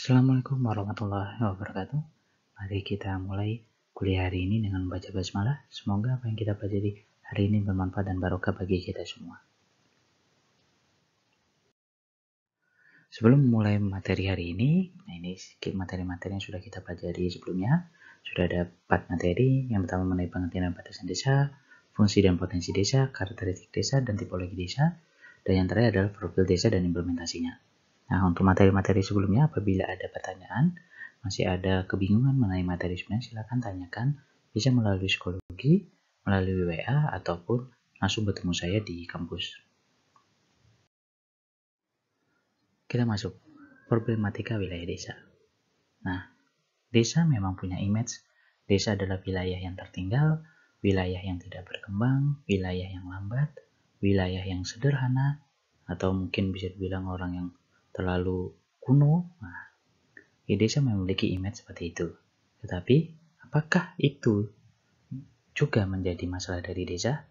Assalamualaikum warahmatullahi wabarakatuh. Mari kita mulai kuliah hari ini dengan membaca basmalah. Semoga apa yang kita pelajari hari ini bermanfaat dan barokah bagi kita semua. Sebelum memulai materi hari ini, ini materi-materi yang sudah kita pelajari sebelumnya. Sudah ada 4 materi. Yang pertama mengenai pengertian dan batasan desa, fungsi dan potensi desa, karakteristik desa, dan tipologi desa. Dan yang terakhir adalah profil desa dan implementasinya. Nah, untuk materi-materi sebelumnya, apabila ada pertanyaan, masih ada kebingungan mengenai materi sebelumnya, silakan tanyakan. Bisa melalui psikologi, melalui WA, ataupun langsung bertemu saya di kampus. Kita masuk problematika wilayah desa. Nah, desa memang punya image. Desa adalah wilayah yang tertinggal, wilayah yang tidak berkembang, wilayah yang lambat, wilayah yang sederhana, atau mungkin bisa dibilang orang yang terlalu kuno. Nah, desa memiliki image seperti itu. Tetapi, apakah itu juga menjadi masalah dari desa?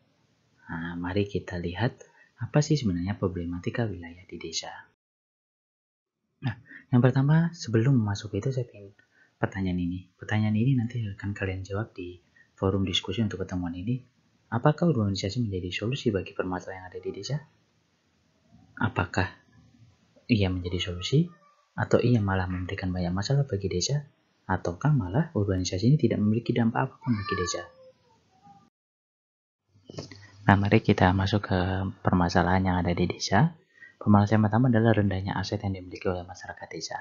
Nah, mari kita lihat apa sih sebenarnya problematika wilayah di desa. Nah, yang pertama, sebelum masuk itu saya ingin pertanyaan ini. Pertanyaan ini nanti akan kalian jawab di forum diskusi untuk pertemuan ini. Apakah urbanisasi menjadi solusi bagi permasalahan yang ada di desa? Apakah ia menjadi solusi? Atau ia malah memberikan banyak masalah bagi desa? Ataukah malah urbanisasi ini tidak memiliki dampak apapun bagi desa? Nah, mari kita masuk ke permasalahan yang ada di desa. Permasalahan pertama adalah rendahnya aset yang dimiliki oleh masyarakat desa.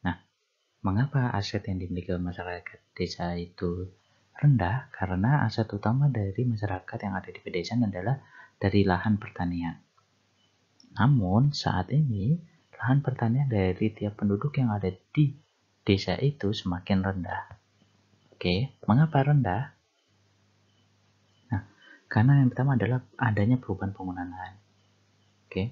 Nah, mengapa aset yang dimiliki oleh masyarakat desa itu rendah? Karena aset utama dari masyarakat yang ada di pedesaan adalah dari lahan pertanian. Namun, saat ini, lahan pertanian dari tiap penduduk yang ada di desa itu semakin rendah. Oke, mengapa rendah? Nah, karena yang pertama adalah adanya perubahan penggunaan lahan. Oke.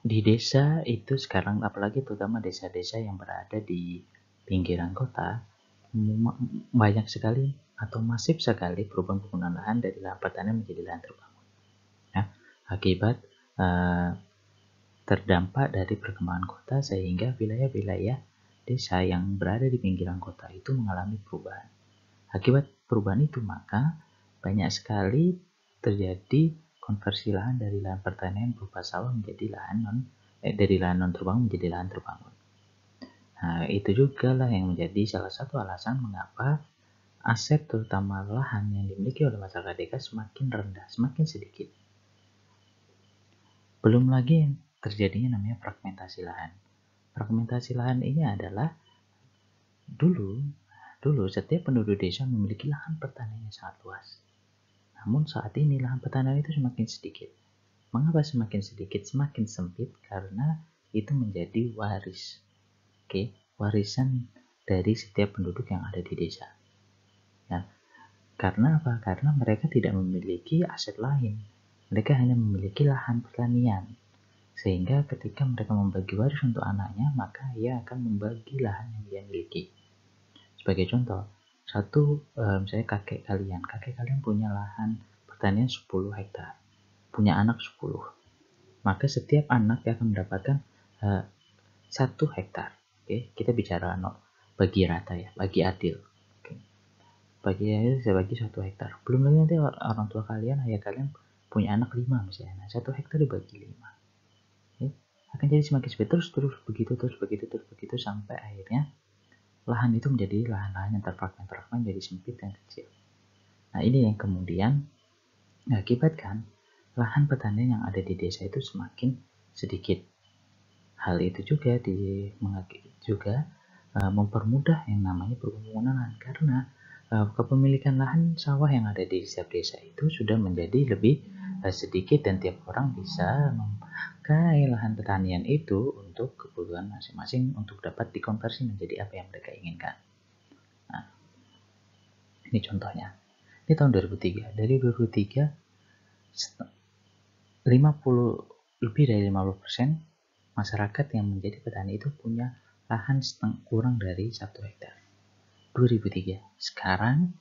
Di desa itu sekarang, apalagi terutama desa-desa yang berada di pinggiran kota, banyak sekali atau masif sekali perubahan penggunaan lahan dari lahan pertanian menjadi lahan terbangun. Nah, akibat terdampak dari perkembangan kota sehingga wilayah-wilayah desa yang berada di pinggiran kota itu mengalami perubahan. Akibat perubahan itu maka banyak sekali terjadi konversi lahan dari lahan pertanian berupa sawah menjadi dari lahan non terbangun menjadi lahan terbangun. Nah, itu juga lah yang menjadi salah satu alasan mengapa aset terutama lahan yang dimiliki oleh masyarakat desa semakin rendah, semakin sedikit. Belum lagi terjadinya namanya fragmentasi lahan. Fragmentasi lahan ini adalah dulu setiap penduduk desa memiliki lahan pertanian yang sangat luas. Namun saat ini lahan pertanian itu semakin sedikit. Mengapa semakin sedikit? Semakin sempit karena itu menjadi warisan dari setiap penduduk yang ada di desa. Nah, karena apa? Karena mereka tidak memiliki aset lain. Mereka hanya memiliki lahan pertanian. Sehingga ketika mereka membagi waris untuk anaknya, maka ia akan membagi lahan yang dia miliki. Sebagai contoh, misalnya kakek kalian punya lahan pertanian 10 hektar, punya anak 10. Maka setiap anak akan mendapatkan 1 hektar. Oke, kita bicara bagi rata ya, bagi adil. Oke. Saya bagi 1 hektar. Belum lagi nanti orang tua kalian, ayah kalian punya anak 5 misalnya. Nah, 1 hektar dibagi 5. Oke. Akan jadi semakin sempit terus begitu sampai akhirnya lahan itu menjadi lahan-lahan yang terfragment jadi sempit dan kecil. Nah, ini yang kemudian mengakibatkan lahan pertanian yang ada di desa itu semakin sedikit. Hal itu juga mempermudah yang namanya penggunaan lahan karena kepemilikan lahan sawah yang ada di setiap desa itu sudah menjadi lebih sedikit dan tiap orang bisa memakai lahan pertanian itu untuk kebutuhan masing-masing untuk dapat dikonversi menjadi apa yang mereka inginkan. Nah, ini contohnya. Ini tahun 2003. Dari 2003 lebih dari 50% masyarakat yang menjadi petani itu punya lahan kurang dari 1 hektar. 2003. Sekarang,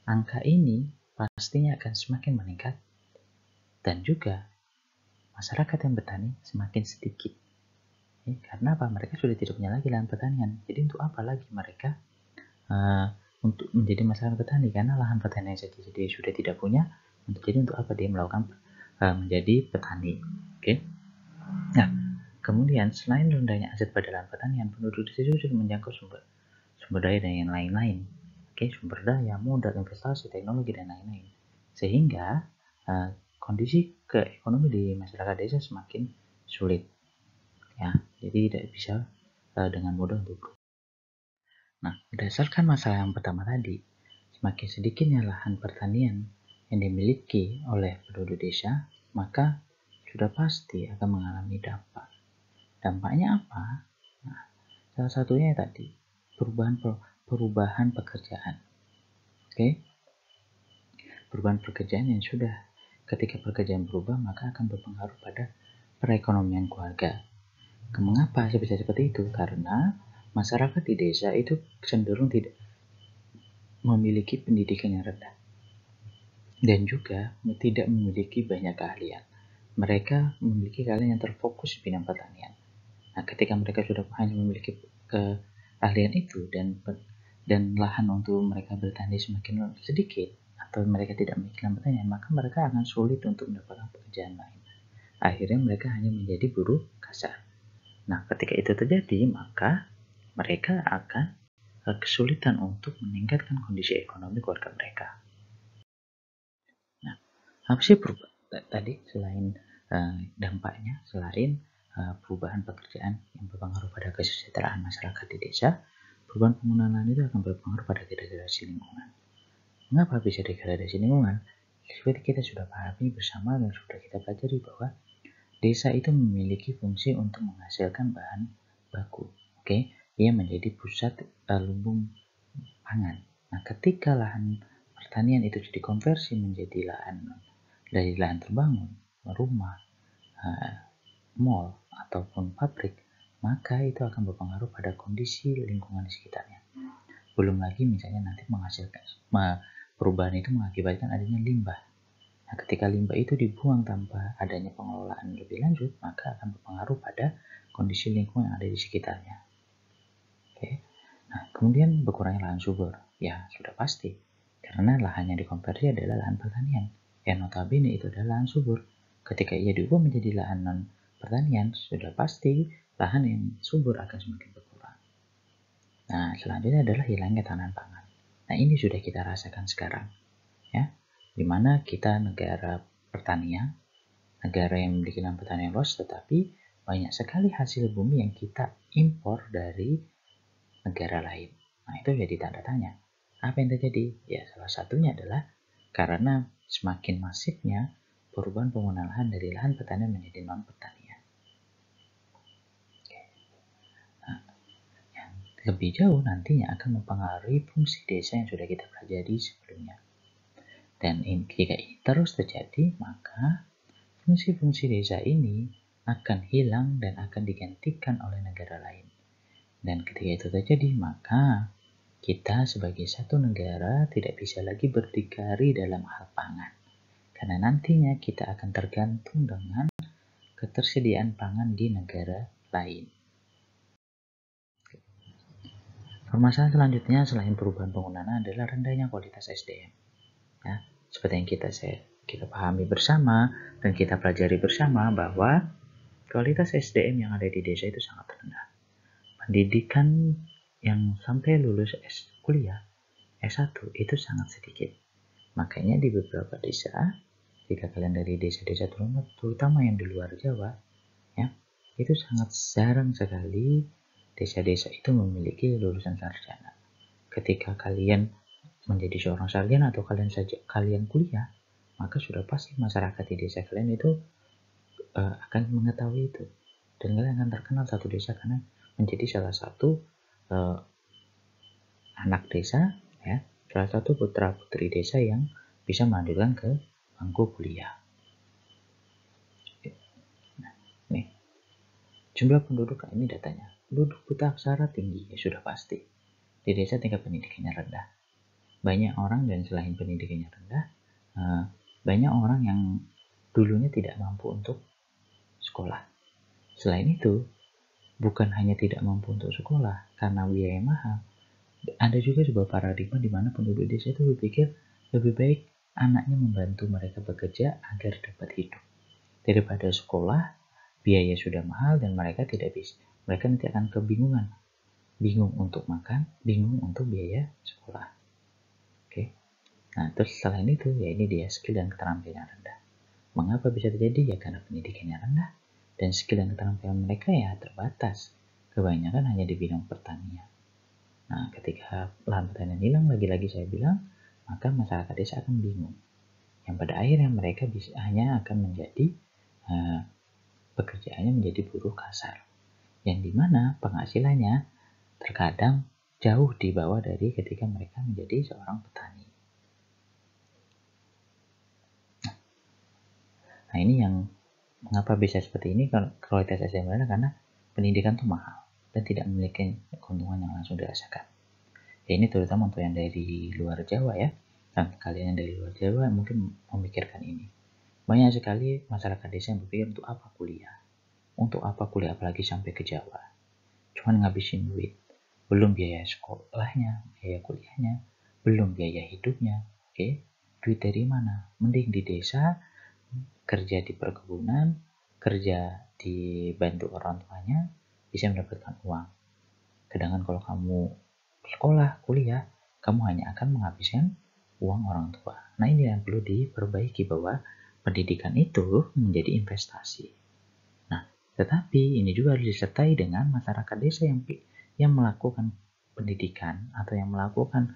angka ini pastinya akan semakin meningkat dan juga masyarakat yang bertani semakin sedikit. Karena apa? Mereka sudah tidak punya lagi lahan pertanian. Jadi untuk apa lagi mereka untuk menjadi masyarakat petani? Karena lahan pertanian saja jadi sudah tidak punya. Jadi untuk apa dia melakukan menjadi petani? Oke. Nah, kemudian selain rendahnya aset pada lahan pertanian, penduduk desa juga sudah menjangkau sumber daya dan yang lain-lain. Sumber daya, modal, investasi, teknologi dan lain-lain. Sehingga kondisi keekonomi di masyarakat desa semakin sulit. Ya, jadi tidak bisa dengan mudah untuk berubah. Nah, berdasarkan masalah yang pertama tadi, semakin sedikitnya lahan pertanian yang dimiliki oleh penduduk desa, maka sudah pasti akan mengalami dampak. Dampaknya apa? Nah, salah satunya tadi perubahan pekerjaan. Perubahan pekerjaan yang sudah ketika pekerjaan berubah maka akan berpengaruh pada perekonomian keluarga. Mengapa bisa seperti itu? Karena masyarakat di desa itu cenderung tidak memiliki pendidikan yang rendah dan juga tidak memiliki banyak keahlian. Mereka memiliki keahlian yang terfokus di bidang pertanian. Nah, ketika mereka sudah hanya memiliki keahlian itu dan lahan untuk mereka bertani semakin sedikit atau mereka tidak memiliki lahan pertanian, maka mereka akan sulit untuk mendapatkan pekerjaan lain. Akhirnya mereka hanya menjadi buruh kasar. Nah, ketika itu terjadi, maka mereka akan kesulitan untuk meningkatkan kondisi ekonomi keluarga mereka. Nah, apa sih tadi selain dampaknya, selain perubahan pekerjaan yang berpengaruh pada kesejahteraan masyarakat di desa, perubahan penggunaan lahan itu akan berpengaruh pada degradasi lingkungan. Mengapa bisa degradasi lingkungan? Seperti kita sudah pahami bersama dan sudah kita pelajari bahwa desa itu memiliki fungsi untuk menghasilkan bahan baku. Ia menjadi pusat lumbung pangan. Nah, ketika lahan pertanian itu dikonversi menjadi lahan terbangun, rumah, mall ataupun pabrik, maka itu akan berpengaruh pada kondisi lingkungan di sekitarnya. Belum lagi misalnya nanti menghasilkan perubahan itu mengakibatkan adanya limbah. Nah, ketika limbah itu dibuang tanpa adanya pengelolaan lebih lanjut, maka akan berpengaruh pada kondisi lingkungan yang ada di sekitarnya. Nah, kemudian berkurangnya lahan subur. Ya, sudah pasti. Karena lahan yang dikonversi adalah lahan pertanian. Yang notabene itu adalah lahan subur. Ketika ia diubah menjadi lahan non pertanian, sudah pasti lahan yang subur akan semakin berkurang. Nah, selanjutnya adalah hilangnya tanaman pangan. Nah, ini sudah kita rasakan sekarang. Ya, di mana kita negara pertanian, negara yang memiliki lahan pertanian luas, tetapi banyak sekali hasil bumi yang kita impor dari negara lain. Nah, itu jadi tanda tanya. Apa yang terjadi? Ya, salah satunya adalah karena semakin masifnya perubahan penggunaan lahan dari lahan pertanian menjadi non pertanian. Nah, yang lebih jauh nantinya akan mempengaruhi fungsi desa yang sudah kita pelajari sebelumnya. Dan jika ini terus terjadi, maka fungsi-fungsi desa ini akan hilang dan akan digantikan oleh negara lain. Dan ketika itu terjadi, maka kita sebagai satu negara tidak bisa lagi berdikari dalam hal pangan. Karena nantinya kita akan tergantung dengan ketersediaan pangan di negara lain. Permasalahan selanjutnya selain perubahan penggunaan adalah rendahnya kualitas SDM. Ya, seperti yang kita pahami bersama dan kita pelajari bersama bahwa kualitas SDM yang ada di desa itu sangat rendah. Pendidikan yang sampai lulus kuliah S1 itu sangat sedikit. Makanya di beberapa desa, jika kalian dari desa-desa terutama yang di luar Jawa, ya, itu sangat jarang sekali desa-desa itu memiliki lulusan sarjana. Ketika kalian menjadi seorang sarjana atau kalian kuliah, maka sudah pasti masyarakat di desa kalian itu akan mengetahui itu. Dan kalian akan terkenal satu desa karena menjadi salah satu anak desa, ya, salah satu putra putri desa yang bisa melanjutkan ke bangku kuliah. Nah, nih jumlah penduduk ini datanya. Penduduk buta aksara tinggi, ya sudah pasti. Di desa tingkat pendidikannya rendah. Banyak orang dan selain pendidikannya rendah, banyak orang yang dulunya tidak mampu untuk sekolah. Selain itu, bukan hanya tidak mampu untuk sekolah karena biaya mahal, ada juga sebuah paradigma di mana penduduk desa itu berpikir lebih baik anaknya membantu mereka bekerja agar dapat hidup daripada sekolah, biaya sudah mahal dan mereka tidak bisa. Mereka nanti akan kebingungan, bingung untuk makan, bingung untuk biaya sekolah. Oke. Nah, terus selain itu, ya ini dia skill dan keterampilan rendah. Mengapa bisa terjadi? Ya karena pendidikannya rendah dan skill dan keterampilan mereka ya terbatas. Kebanyakan hanya di bidang pertanian. Nah, ketika lahan pertanian hilang, lagi-lagi saya bilang, maka masyarakat desa akan bingung. Yang pada akhirnya mereka bisa hanya akan menjadi pekerjaannya menjadi buruh kasar, yang dimana penghasilannya terkadang jauh di bawah dari ketika mereka menjadi seorang petani. Nah, ini yang mengapa bisa seperti ini, kualitas SDM rendah karena pendidikan itu mahal dan tidak memiliki keuntungan yang langsung dirasakan. Ya, ini terutama untuk yang dari luar Jawa ya. Dan kalian yang dari luar Jawa mungkin memikirkan ini. Banyak sekali masyarakat desa yang berpikir untuk apa kuliah? Untuk apa kuliah apalagi sampai ke Jawa? Cuman ngabisin duit. Belum biaya sekolahnya, biaya kuliahnya, belum biaya hidupnya. Oke, duit dari mana? Mending di desa, kerja di perkebunan, kerja dibantu orang tuanya, bisa mendapatkan uang. Sedangkan kalau kamu sekolah, kuliah, kamu hanya akan menghabiskan uang orang tua. Nah, ini yang perlu diperbaiki bahwa pendidikan itu menjadi investasi. Nah, tetapi ini juga harus disertai dengan masyarakat desa yang melakukan pendidikan atau yang melakukan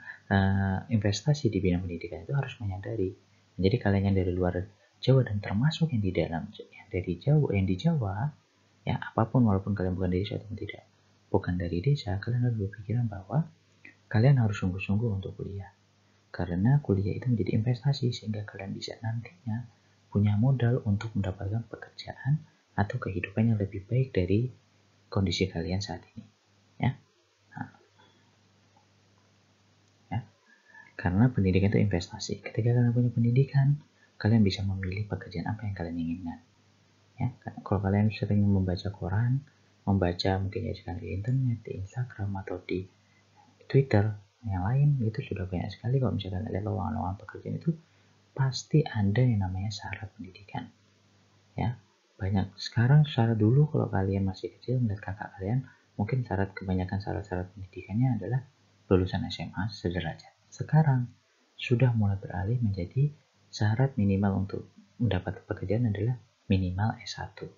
investasi di bidang pendidikan itu harus menyadari. Jadi kalian yang dari luar Jawa dan termasuk yang di dalam yang dari Jawa, yang di Jawa, ya apapun walaupun kalian bukan dari desa atau tidak, bukan dari desa, kalian harus berpikiran bahwa kalian harus sungguh-sungguh untuk kuliah. Karena kuliah itu menjadi investasi sehingga kalian bisa nantinya punya modal untuk mendapatkan pekerjaan atau kehidupan yang lebih baik dari kondisi kalian saat ini. Ya. Nah, ya. Karena pendidikan itu investasi. Ketika kalian punya pendidikan, kalian bisa memilih pekerjaan apa yang kalian inginkan. Ya, kalau kalian sering membaca koran, membaca mungkin ya di internet, di Instagram atau di Twitter, yang lain itu sudah banyak sekali. Kalau misalkan ada lowongan-lowongan pekerjaan itu pasti ada yang namanya syarat pendidikan. Ya, banyak sekarang. Syarat dulu kalau kalian masih kecil melihat kakak kalian, mungkin kebanyakan syarat-syarat pendidikannya adalah lulusan SMA sederajat. Sekarang sudah mulai beralih menjadi syarat minimal untuk mendapat pekerjaan adalah minimal S1.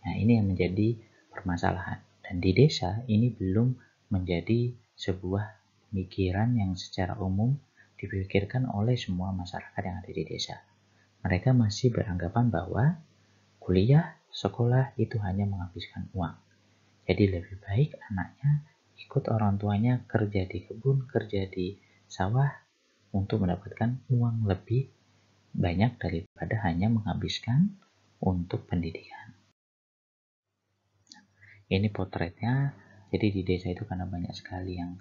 Nah, ini yang menjadi permasalahan. Dan di desa ini belum menjadi sebuah pemikiran yang secara umum dipikirkan oleh semua masyarakat yang ada di desa. Mereka masih beranggapan bahwa kuliah, sekolah itu hanya menghabiskan uang. Jadi lebih baik anaknya ikut orang tuanya kerja di kebun, kerja di sawah untuk mendapatkan uang lebih banyak daripada hanya menghabiskan untuk pendidikan. Ini potretnya. Jadi di desa itu karena banyak sekali yang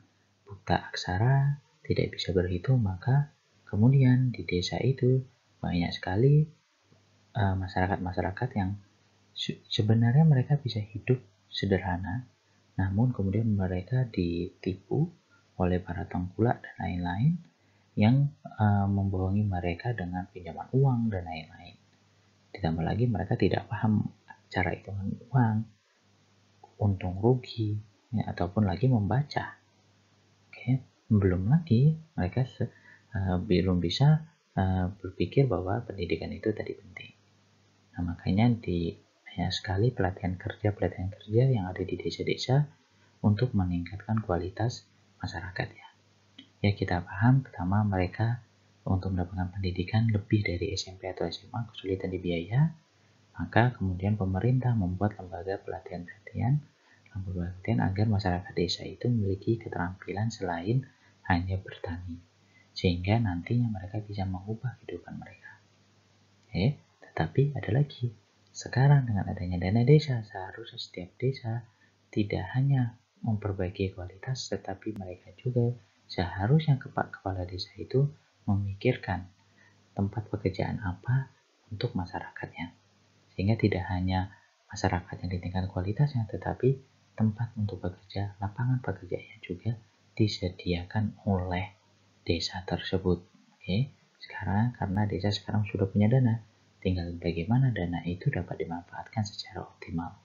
buta aksara, tidak bisa berhitung, maka kemudian di desa itu banyak sekali masyarakat-masyarakat yang sebenarnya mereka bisa hidup sederhana, namun kemudian mereka ditipu oleh para tengkulak dan lain-lain yang membohongi mereka dengan pinjaman uang dan lain-lain. Ditambah lagi mereka tidak paham cara hitungan uang, untung rugi, ya, ataupun lagi membaca. Oke, belum lagi mereka belum bisa berpikir bahwa pendidikan itu tadi penting. Nah, makanya banyak sekali pelatihan kerja yang ada di desa-desa untuk meningkatkan kualitas masyarakat ya. Ya, kita paham pertama mereka untuk mendapatkan pendidikan lebih dari SMP atau SMA kesulitan di biaya, maka kemudian pemerintah membuat lembaga pelatihan agar masyarakat desa itu memiliki keterampilan selain hanya bertani, sehingga nantinya mereka bisa mengubah kehidupan mereka. Tetapi ada lagi, sekarang dengan adanya dana desa, seharusnya setiap desa tidak hanya memperbaiki kualitas, tetapi mereka juga seharusnya kepala desa itu memikirkan tempat pekerjaan apa untuk masyarakatnya, sehingga tidak hanya masyarakat yang di tingkat kualitasnya, tetapi tempat untuk bekerja, lapangan pekerjaannya juga disediakan oleh desa tersebut. Oke, sekarang karena desa sekarang sudah punya dana, tinggal bagaimana dana itu dapat dimanfaatkan secara optimal.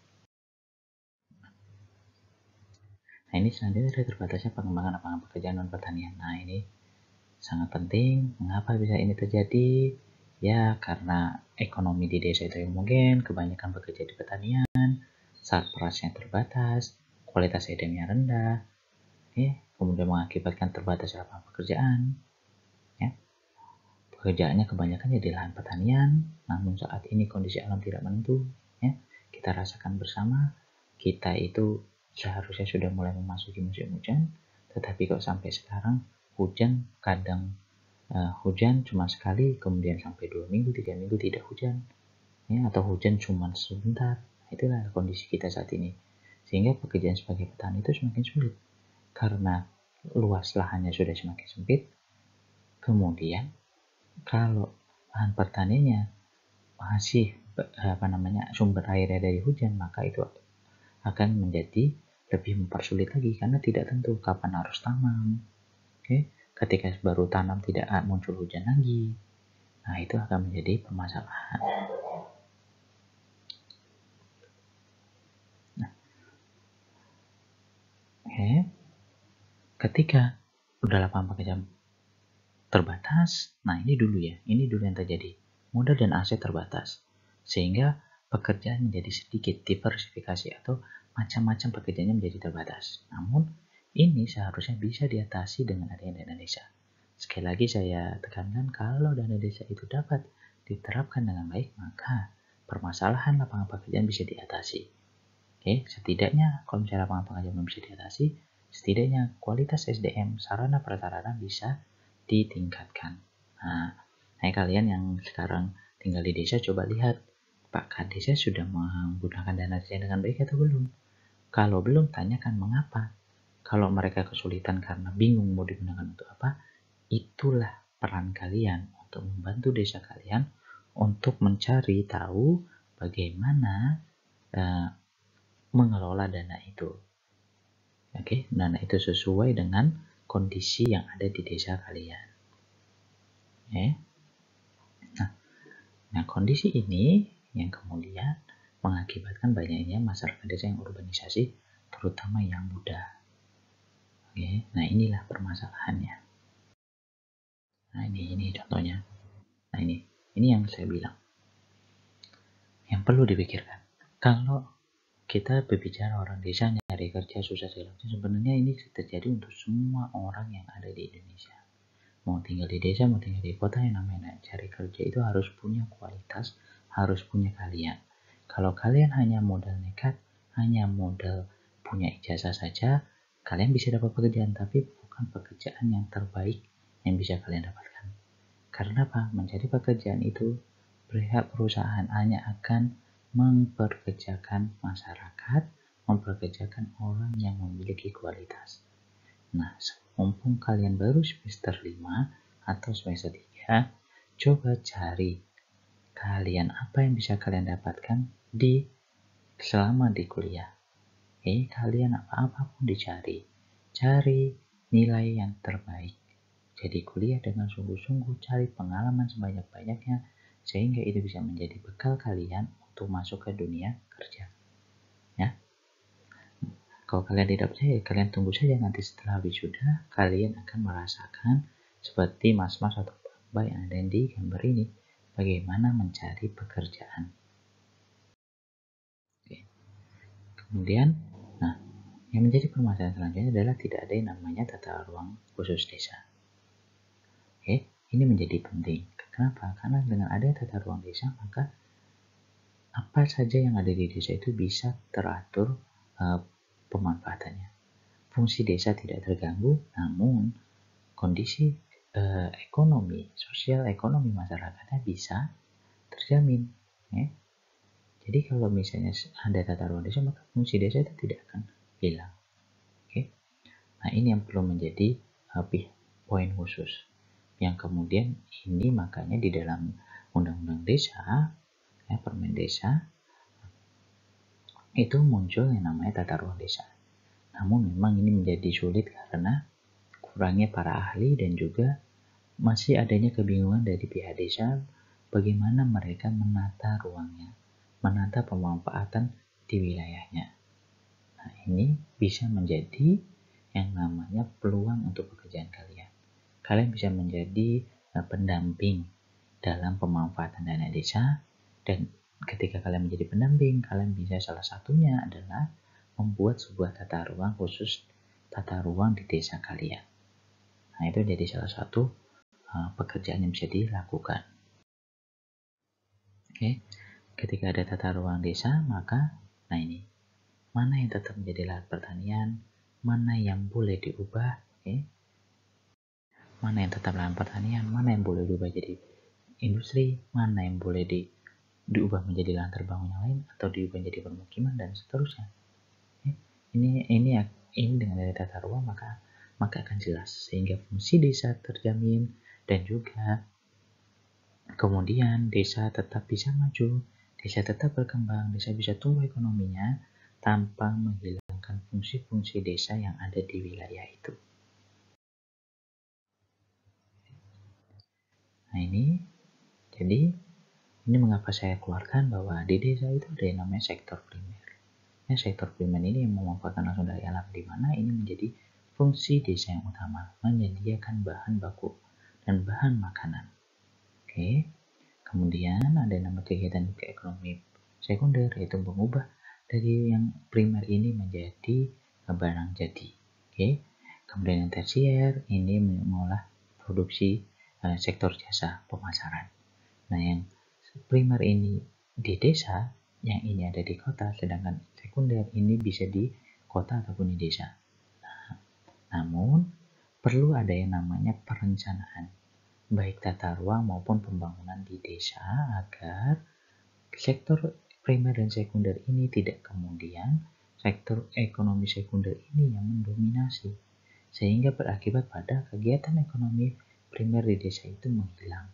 Nah, ini selanjutnya ada terbatasnya pengembangan lapangan pekerjaan non pertanian. Nah, ini sangat penting. Mengapa bisa ini terjadi? Ya, karena ekonomi di desa itu yang mungkin kebanyakan bekerja di pertanian, saat perasnya terbatas, kualitas SDM-nya rendah, kemudian mengakibatkan terbatasnya lapangan pekerjaan. Ya. Pekerjaannya kebanyakan di lahan pertanian, namun saat ini kondisi alam tidak menentu. Ya. Kita rasakan bersama, kita itu seharusnya sudah mulai memasuki musim hujan, tetapi kok sampai sekarang hujan kadang hujan cuma sekali, kemudian sampai 2 minggu, 3 minggu tidak hujan, ya, atau hujan cuma sebentar. Itulah kondisi kita saat ini. Sehingga pekerjaan sebagai petani itu semakin sulit karena luas lahannya sudah semakin sempit. Kemudian kalau lahan pertaniannya masih sumber airnya dari hujan, maka itu akan menjadi lebih mempersulit lagi karena tidak tentu kapan harus tanam. Ketika baru tanam tidak muncul hujan lagi, nah itu akan menjadi permasalahan. Nah, ketika udah lapangan pekerjaan terbatas, nah ini dulu yang terjadi, modal dan aset terbatas, sehingga pekerjaan menjadi sedikit, diversifikasi atau macam-macam pekerjaannya menjadi terbatas. Namun ini seharusnya bisa diatasi dengan adanya dana desa. Sekali lagi saya tekankan, kalau dana desa itu dapat diterapkan dengan baik, maka permasalahan lapangan pekerjaan bisa diatasi. Setidaknya kalau misalnya lapangan pekerjaan belum bisa diatasi, setidaknya kualitas SDM, sarana prasarana bisa ditingkatkan. Nah, kalian yang sekarang tinggal di desa, coba lihat, Pak Kades sudah menggunakan dana desa dengan baik atau belum? Kalau belum, tanyakan mengapa. Kalau mereka kesulitan karena bingung mau digunakan untuk apa, itulah peran kalian untuk membantu desa kalian untuk mencari tahu bagaimana mengelola dana itu. Dana itu sesuai dengan kondisi yang ada di desa kalian. Nah, kondisi ini yang kemudian mengakibatkan banyaknya masyarakat desa yang urbanisasi, terutama yang muda. Nah, inilah permasalahannya. Nah, ini contohnya. Nah, ini yang saya bilang. Yang perlu dipikirkan. Kalau kita berbicara orang desa nyari kerja susah segala macam, sebenarnya ini terjadi untuk semua orang yang ada di Indonesia. Mau tinggal di desa, mau tinggal di kota, yang namanya cari kerja itu harus punya kualitas, harus punya kalian. Kalau kalian hanya modal nekat, hanya modal punya ijazah saja, kalian bisa dapat pekerjaan, tapi bukan pekerjaan yang terbaik yang bisa kalian dapatkan. Karena apa? Mencari pekerjaan itu, pihak perusahaan hanya akan memperkerjakan masyarakat, memperkerjakan orang yang memiliki kualitas. Nah, mumpung kalian baru semester 5 atau semester 3, coba cari kalian apa yang bisa kalian dapatkan selama di kuliah. Kalian apapun dicari. Cari nilai yang terbaik. Jadi kuliah dengan sungguh-sungguh, cari pengalaman sebanyak-banyaknya, sehingga itu bisa menjadi bekal kalian untuk masuk ke dunia kerja. Ya. Kalau kalian tidak percaya, kalian tunggu saja nanti setelah wisuda, kalian akan merasakan seperti mas-mas atau mbak yang ada di gambar ini, bagaimana mencari pekerjaan. Kemudian, yang menjadi permasalahan selanjutnya adalah tidak ada yang namanya tata ruang khusus desa. Ini menjadi penting. Kenapa? Karena dengan adanya tata ruang desa, maka apa saja yang ada di desa itu bisa teratur pemanfaatannya. Fungsi desa tidak terganggu, namun kondisi ekonomi, sosial ekonomi masyarakatnya bisa terjamin. Jadi kalau misalnya ada tata ruang desa, maka fungsi desa itu tidak akan hilang. Nah, ini yang perlu menjadi poin khusus. Yang kemudian ini makanya di dalam undang-undang desa, Permen Desa, itu muncul yang namanya tata ruang desa. Namun memang ini menjadi sulit karena kurangnya para ahli dan juga masih adanya kebingungan dari pihak desa bagaimana mereka menata ruangnya, menata pemanfaatan di wilayahnya. Nah, ini bisa menjadi yang namanya peluang untuk pekerjaan kalian. Kalian bisa menjadi pendamping dalam pemanfaatan dana desa, dan ketika kalian menjadi pendamping, kalian bisa salah satunya adalah membuat sebuah tata ruang khusus, tata ruang di desa kalian. Nah, itu jadi salah satu pekerjaan yang bisa dilakukan. Oke, ketika ada tata ruang desa, maka nah ini mana yang tetap menjadi lahan pertanian, mana yang boleh diubah, mana yang tetap lahan pertanian, mana yang boleh diubah jadi industri, mana yang boleh diubah menjadi lahan terbangun yang lain atau diubah menjadi permukiman dan seterusnya. Ini dengan ada tata ruang maka akan jelas sehingga fungsi desa terjamin dan juga kemudian desa tetap bisa maju, desa tetap berkembang, desa bisa tumbuh ekonominya tanpa menghilangkan fungsi-fungsi desa yang ada di wilayah itu. Nah jadi ini mengapa saya keluarkan bahwa di desa itu ada yang namanya sektor primer. Nah, sektor primer ini yang memanfaatkan langsung dari alam, di mana ini menjadi fungsi desa yang utama, menyediakan bahan baku dan bahan makanan. Oke. Kemudian ada yang namanya kegiatan ekonomi sekunder, yaitu mengubah dari yang primer ini menjadi barang jadi. Oke. Kemudian yang tersier ini mengolah produksi sektor jasa pemasaran. Nah, yang primer ini di desa, yang ini ada di kota, sedangkan sekunder ini bisa di kota ataupun di desa. Nah, namun perlu ada yang namanya perencanaan, baik tata ruang maupun pembangunan di desa agar sektor primer dan sekunder ini tidak kemudian sektor ekonomi sekunder ini yang mendominasi, sehingga berakibat pada kegiatan ekonomi primer di desa itu menghilang.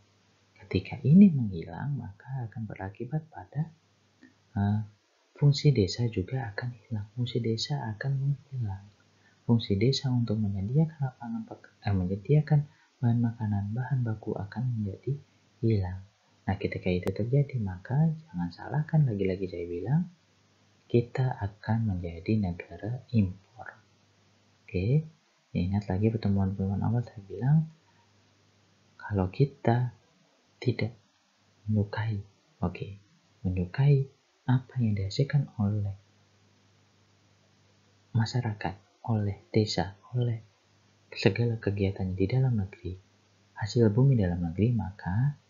Ketika ini menghilang, maka akan berakibat pada fungsi desa juga akan hilang. Fungsi desa akan menghilang. Fungsi desa untuk menyediakan menyediakan bahan makanan, bahan baku akan menjadi hilang. Nah, ketika itu terjadi, maka jangan salahkan lagi-lagi saya bilang, kita akan menjadi negara impor. Oke, ingat lagi pertemuan-pertemuan awal saya bilang, kalau kita tidak menyukai apa yang dihasilkan oleh masyarakat, oleh desa, oleh segala kegiatan di dalam negeri, hasil bumi dalam negeri, maka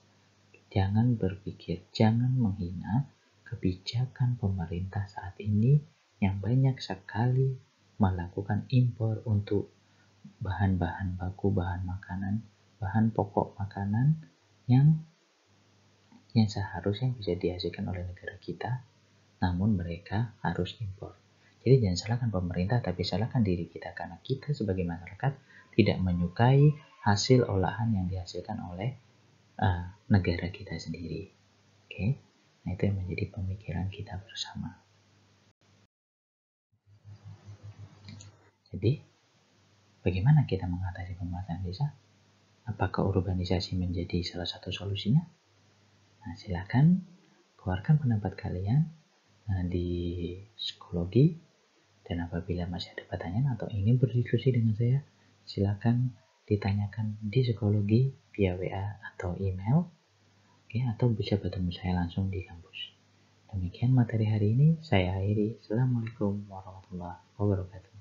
jangan berpikir, jangan menghina kebijakan pemerintah saat ini yang banyak sekali melakukan impor untuk bahan-bahan baku, bahan makanan, bahan pokok makanan yang seharusnya bisa dihasilkan oleh negara kita, namun mereka harus impor. Jadi jangan salahkan pemerintah, tapi salahkan diri kita, karena kita sebagai masyarakat tidak menyukai hasil olahan yang dihasilkan oleh negara kita sendiri. Oke, nah itu yang menjadi pemikiran kita bersama. Jadi, bagaimana kita mengatasi pemerataan desa? Apakah urbanisasi menjadi salah satu solusinya? Nah, silakan keluarkan pendapat kalian di psikologi, dan apabila masih ada pertanyaan atau ingin berdiskusi dengan saya, silakan ditanyakan di psikologi via WA atau email, atau bisa bertemu saya langsung di kampus. Demikian materi hari ini, saya akhiri. Assalamualaikum warahmatullahi wabarakatuh.